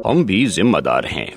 हम भी जिम्मेदार हैं।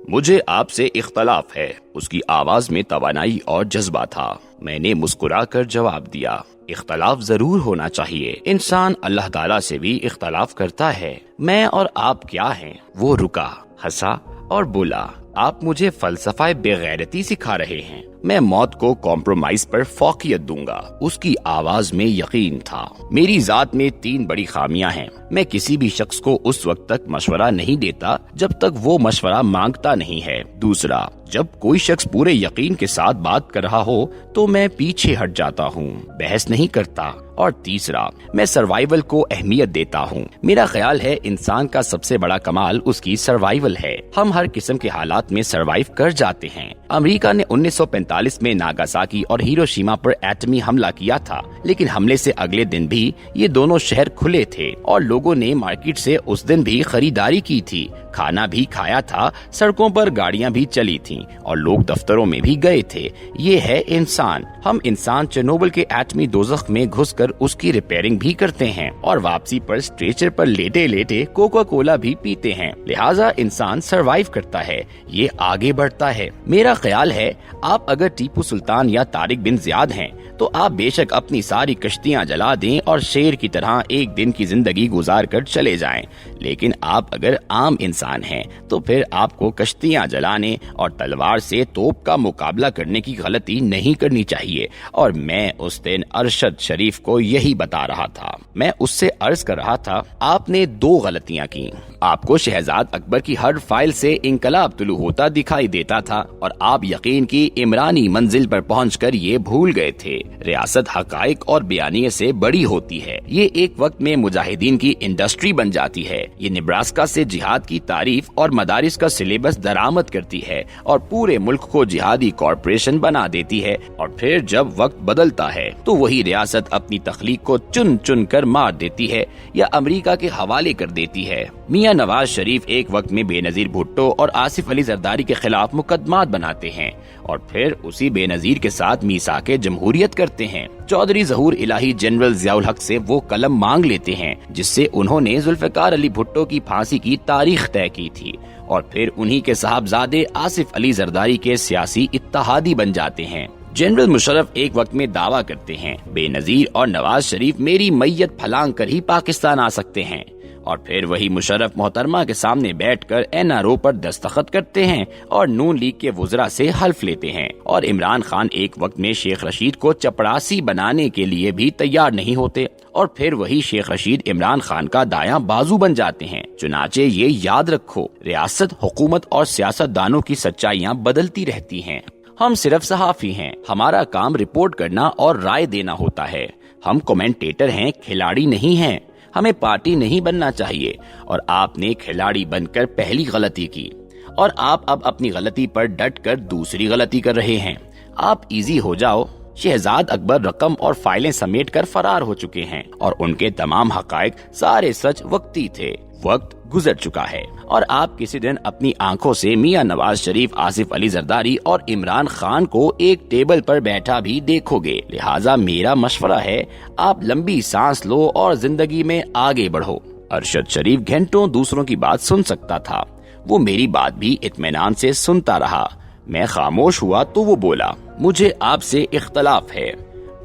मुझे आपसे इख्तलाफ है। उसकी आवाज में तवानाई और जज्बा था। मैंने मुस्कुराकर जवाब दिया, इख्तलाफ जरूर होना चाहिए। इंसान अल्लाह ताला से भी इख्तलाफ करता है। मैं और आप क्या हैं? वो रुका, हंसा और बोला, आप मुझे फलसफा बेगैरती सिखा रहे हैं। मैं मौत को कॉम्प्रोमाइज पर फौकियत दूंगा। उसकी आवाज में यकीन था। मेरी जात में 3 बड़ी खामियां हैं। मैं किसी भी शख्स को उस वक्त तक मशवरा नहीं देता जब तक वो मशवरा मांगता नहीं है। दूसरा, जब कोई शख्स पूरे यकीन के साथ बात कर रहा हो तो मैं पीछे हट जाता हूँ, बहस नहीं करता। और तीसरा, मैं सर्वाइवल को अहमियत देता हूँ। मेरा ख्याल है इंसान का सबसे बड़ा कमाल उसकी सर्वाइवल है। हम हर किस्म के हालात में सर्वाइव कर जाते हैं। अमेरिका ने 1945 में नागासाकी और हिरोशिमा पर एटमी हमला किया था, लेकिन हमले से अगले दिन भी ये दोनों शहर खुले थे और लोगों ने मार्केट से उस दिन भी खरीदारी की थी, खाना भी खाया था, सड़कों पर गाड़ियां भी चली थीं और लोग दफ्तरों में भी गए थे। ये है इंसान। हम इंसान चेरनोबिल के एटमी दोज़ख में घुसकर उसकी रिपेयरिंग भी करते हैं और वापसी पर स्ट्रेचर पर लेटे लेटे कोका कोला भी पीते हैं। लिहाजा इंसान सरवाइव करता है, ये आगे बढ़ता है। मेरा ख्याल है आप अगर टीपू सुल्तान या तारिक बिन ज़ियाद हैं तो आप बेशक अपनी सारी कश्तियां जला दें और शेर की तरह एक दिन की जिंदगी गुजार कर चले जाएं, लेकिन आप अगर आम इंसान हैं तो फिर आपको कश्तियां जलाने और तलवार से तोप का मुकाबला करने की गलती नहीं करनी चाहिए। और मैं उस दिन अरशद शरीफ को यही बता रहा था। मैं उससे अर्ज कर रहा था, आपने 2 गलतियां की। आपको शहजाद अकबर की हर फाइल से इंकलाब तुलू होता दिखाई देता था और आप यकीन की इमरानी मंजिल पर पहुंचकर ये भूल गए थे। रियासत हकाइक और बयानिए से बड़ी होती है। ये एक वक्त में मुजाहिदीन की इंडस्ट्री बन जाती है। ये नेब्रास्का से जिहाद की तारीफ और मदारिस का सिलेबस दरामद करती है और पूरे मुल्क को जिहादी कॉर्पोरेशन बना देती है। और फिर जब वक्त बदलता है तो वही रियासत अपनी तख्लीक को चुन चुन कर मार देती है या अमेरिका के हवाले कर देती है। मियां नवाज शरीफ एक वक्त में बेनजीर भुट्टो और आसिफ अली जरदारी के खिलाफ मुकदमात बनाते हैं और फिर उसी बेनजीर के साथ मीसाके जमहूरियत करते हैं। चौधरी ज़हूर इलाही जनरल ज़ियाउल हक से वो कलम मांग लेते हैं जिससे उन्होंने जुल्फ़िकार अली भुट्टो की फांसी की तारीख तय की थी और फिर उन्हीं के साहबजादे आसिफ अली जरदारी के सियासी इत्तेहादी बन जाते हैं। जनरल मुशर्रफ एक वक्त में दावा करते हैं, बेनजीर और नवाज शरीफ मेरी मैयत फलांग कर ही पाकिस्तान आ सकते हैं, और फिर वही मुशर्रफ मोहतरमा के सामने बैठकर NRO पर दस्तखत करते हैं और नून लीग के वुज़रा से हल्फ लेते हैं। और इमरान खान एक वक्त में शेख रशीद को चपड़ासी बनाने के लिए भी तैयार नहीं होते और फिर वही शेख रशीद इमरान खान का दायां बाजू बन जाते हैं। चुनाचे ये याद रखो, रियासत, हुकूमत और सियासतदानों की सच्चाइयाँ बदलती रहती हैं। हम सिर्फ सहाफी हैं। हमारा काम रिपोर्ट करना और राय देना होता है। हम कमेंटेटर हैं, खिलाड़ी नहीं हैं। हमें पार्टी नहीं बनना चाहिए और आपने खिलाड़ी बनकर पहली गलती की और आप अब अपनी गलती पर डट कर दूसरी गलती कर रहे हैं। आप इजी हो जाओ। शहजाद अकबर रकम और फाइलें समेट कर फरार हो चुके हैं और उनके तमाम हकायक सारे सच वक्ती थे। वक्त गुजर चुका है और आप किसी दिन अपनी आंखों से मियां नवाज शरीफ, आसिफ अली जरदारी और इमरान खान को एक टेबल पर बैठा भी देखोगे। लिहाजा मेरा मशवरा है, आप लंबी सांस लो और जिंदगी में आगे बढ़ो। अरशद शरीफ घंटों दूसरों की बात सुन सकता था। वो मेरी बात भी इत्मीनान से सुनता रहा। मैं खामोश हुआ तो वो बोला, मुझे आपसे इख्तलाफ है।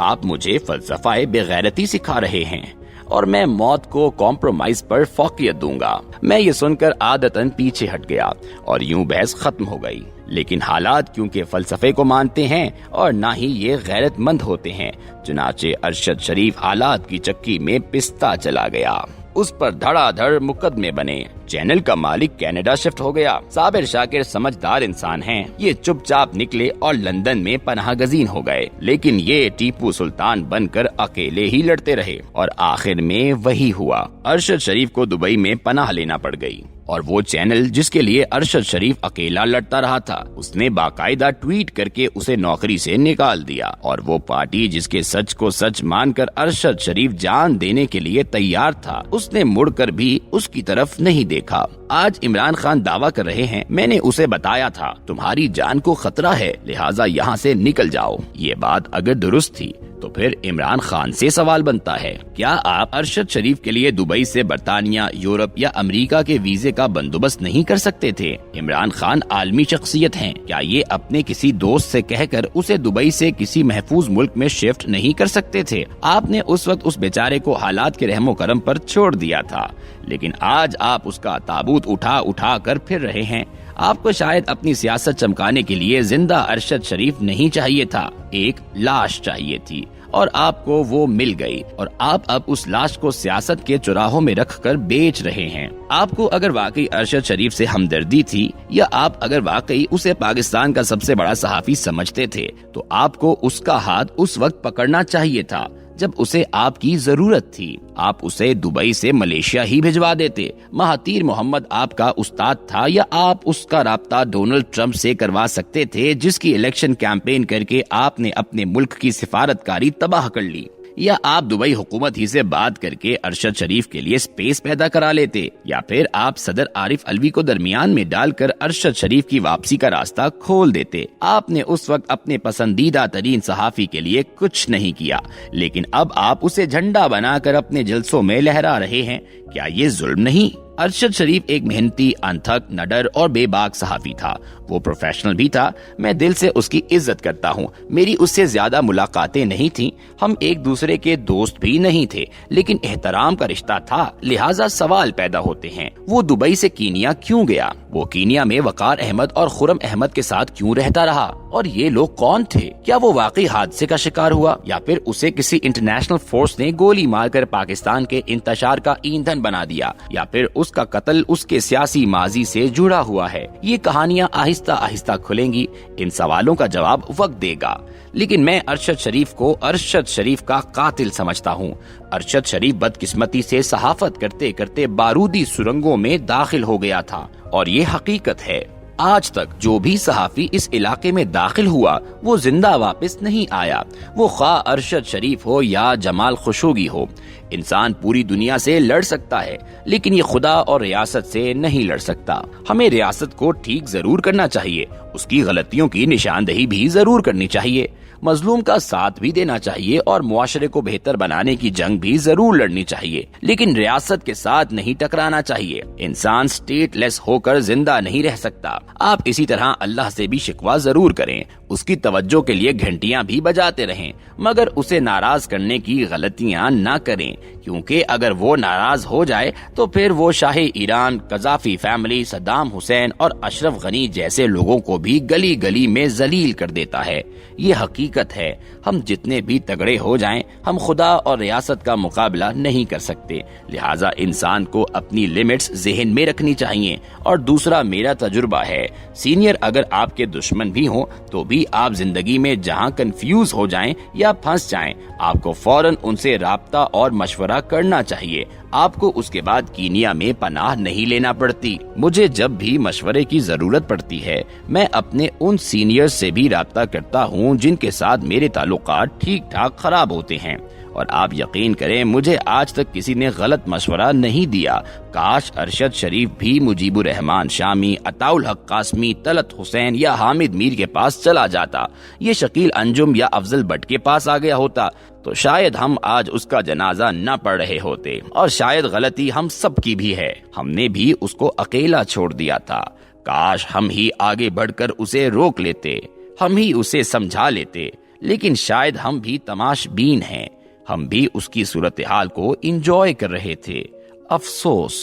आप मुझे फलसफाए बेगैरती सिखा रहे हैं और मैं मौत को कॉम्प्रोमाइज पर फौकियत दूंगा। मैं ये सुनकर आदतन पीछे हट गया और यूं बहस खत्म हो गई। लेकिन हालात क्योंकि फलसफे को मानते हैं और ना ही ये गैरतमंद होते हैं, चुनाचे अरशद शरीफ हालात की चक्की में पिसता चला गया। उस पर धड़ाधड़ मुकदमे बने। चैनल का मालिक कनाडा शिफ्ट हो गया। साबिर शाकिर समझदार इंसान हैं। ये चुपचाप निकले और लंदन में पनाह गजीन हो गए, लेकिन ये टीपू सुल्तान बनकर अकेले ही लड़ते रहे और आखिर में वही हुआ। अरशद शरीफ को दुबई में पनाह लेना पड़ गई और वो चैनल जिसके लिए अरशद शरीफ अकेला लड़ता रहा था, उसने बाकायदा ट्वीट करके उसे नौकरी से निकाल दिया। और वो पार्टी जिसके सच को सच मानकर अरशद शरीफ जान देने के लिए तैयार था, उसने मुड़कर भी उसकी तरफ नहीं देखा। आज इमरान खान दावा कर रहे हैं, मैंने उसे बताया था तुम्हारी जान को खतरा है, लिहाजा यहाँ से निकल जाओ। ये बात अगर दुरुस्त थी تو پھر عمران خان سے سوال بنتا ہے، کیا آپ ارشد شریف کے لیے دبئی سے برطانیہ، یورپ یا امریکہ کے ویزے کا بندوبست نہیں کر سکتے تھے؟ عمران خان عالمی شخصیت ہیں، کیا یہ اپنے کسی دوست سے کہہ کر اسے دبئی سے کسی محفوظ ملک میں شفٹ نہیں کر سکتے تھے؟ آپ نے اس وقت اس بیچارے کو حالات کے رحم و کرم پر چھوڑ دیا تھا، لیکن آج آپ اس کا تابوت اٹھا کر پھر رہے ہیں۔ آپ کو شاید اپنی سیاست چمکانے کے لیے زندہ ارشد شریف نہیں چاہیے تھا، ایک لاش چاہیے تھی، اور آپ کو وہ مل گئی، اور آپ اب اس لاش کو سیاست کے چوراہوں میں رکھ کر بیچ رہے ہیں۔ آپ کو اگر واقعی ارشد شریف سے ہمدردی تھی، یا آپ اگر واقعی اسے پاکستان کا سب سے بڑا صحافی سمجھتے تھے، تو آپ کو اس کا ہاتھ اس وقت پکڑنا چاہیے تھا جب اسے آپ کی ضرورت تھی۔ آپ اسے دبئی سے ملیشیا ہی بھجوا دیتے۔ مہاتیر محمد آپ کا استاد تھا، یا آپ اس کا رابطہ ڈونلڈ ٹرمپ سے کروا سکتے تھے، جس کی الیکشن کیمپین کر کے آپ نے اپنے ملک کی سفارتکاری تباہ کر لی، یا آپ دبئی حکومت ہی سے بات کر کے ارشد شریف کے لیے سپیس پیدا کرا لیتے، یا پھر آپ صدر عارف علوی کو درمیان میں ڈال کر ارشد شریف کی واپسی کا راستہ کھول دیتے۔ آپ نے اس وقت اپنے پسندیدہ ترین صحافی کے لیے کچھ نہیں کیا، لیکن اب آپ اسے جھنڈا بنا کر اپنے جلسوں میں لہرا رہے ہیں۔ کیا یہ ظلم نہیں؟ ارشد شریف ایک محنتی، انتھک، نڈر اور بے باک صحافی تھا۔ وہ پروفیشنل بھی تھا۔ میں دل سے اس کی عزت کرتا ہوں۔ میری اس سے زیادہ ملاقاتیں نہیں تھیں، ہم ایک دوسرے کے دوست بھی نہیں تھے، لیکن احترام کا رشتہ تھا، لہٰذا سوال پیدا ہوتے ہیں، وہ دبئی سے کینیا کیوں گیا؟ وہ کینیا میں وقار احمد اور خرم احمد کے ساتھ کیوں رہتا رہا؟ اور یہ لوگ کون تھے؟ کیا وہ واقعی حادثے کا شکار ہوا، یا پھر اسے کسی انٹرنیشنل فورس نے گولی مار کر پاکستان کے انتشار کا ایندھن بنا دیا، یا پھر اس کا قتل اس کے سیاسی ماضی سے جڑا ہوا ہے؟ یہ کہانیاں آہستہ آہستہ کھلیں گی، ان سوالوں کا جواب وقت دے گا، لیکن میں ارشد شریف کو ارشد شریف کا قاتل سمجھتا ہوں۔ ارشد شریف بدقسمتی سے صحافت کرتے کرتے بارودی سرنگوں میں داخل ہو گیا تھا، اور یہ حقیقت ہے۔ آج تک جو بھی صحافی اس علاقے میں داخل ہوا وہ زندہ واپس نہیں آیا، وہ خواہ ارشد شریف ہو یا جمال خشوگی ہو۔ انسان پوری دنیا سے لڑ سکتا ہے، لیکن یہ خدا اور ریاست سے نہیں لڑ سکتا۔ ہمیں ریاست کو ٹھیک ضرور کرنا چاہیے، اس کی غلطیوں کی نشاندہی بھی ضرور کرنی چاہیے، مظلوم کا ساتھ بھی دینا چاہیے، اور معاشرے کو بہتر بنانے کی جنگ بھی ضرور لڑنی چاہیے، لیکن ریاست کے ساتھ نہیں ٹکرانا چاہیے۔ انسان سٹیٹ لیس ہو کر زندہ نہیں رہ سکتا۔ آپ اسی طرح اللہ سے بھی شکوہ ضرور کریں، اس کی توجہ کے لیے گھنٹیاں بھی بجاتے رہیں، مگر اسے ناراض کرنے کی غلطیاں نہ کریں، کیونکہ اگر وہ ناراض ہو جائے تو پھر وہ Shah Iran, Gaddafi family, Saddam Hussein اور اشرف غنی جیسے لوگوں کو بھی گلی گلی میں ذلیل کر دیتا ہے۔ یہ حقیقت ہے۔ ہم جتنے بھی تگڑے ہو جائیں، ہم خدا اور ریاست کا مقابلہ نہیں کر سکتے، لہٰذا انسان کو اپنی لیمٹس ذہن میں رکھنی چاہیے۔ اور دوسرا میرا تجربہ ہے، سینئر اگر آپ کے دشمن بھی ہوں تو بھی آپ زندگی میں جہاں کنفیوز ہو جائیں یا پھنس جائیں، آپ کو فوراً ان سے رابطہ اور مشورہ کرنا چاہیے۔ آپ کو اس کے بعد کینیا میں پناہ نہیں لینا پڑتی۔ مجھے جب بھی مشورے کی ضرورت پڑتی ہے، میں اپنے ان سینئر سے بھی رابطہ کرتا ہوں جن کے ساتھ میرے تعلقات ٹھیک ٹھاک خراب ہوتے ہیں، اور آپ یقین کریں مجھے آج تک کسی نے غلط مشورہ نہیں دیا۔ کاش ارشد شریف بھی مجیب الرحمان شامی، عطاء الحق قاسمی، طلعت حسین یا حامد میر کے پاس چلا جاتا، یہ شکیل انجم یا افضل بٹ کے پاس آ گیا ہوتا، تو شاید ہم آج اس کا جنازہ نہ پڑھ رہے ہوتے، اور شاید غلطی ہم سب کی بھی ہے، ہم نے بھی اس کو اکیلا چھوڑ دیا تھا۔ کاش ہم ہی آگے بڑھ کر اسے روک لیتے، ہم ہی اسے سمجھا لیتے، لیکن شاید ہم بھی تماش بین ہیں، ہم بھی اس کی صورتحال کو انجوائے کر رہے تھے۔ افسوس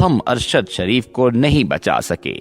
ہم ارشد شریف کو نہیں بچا سکے۔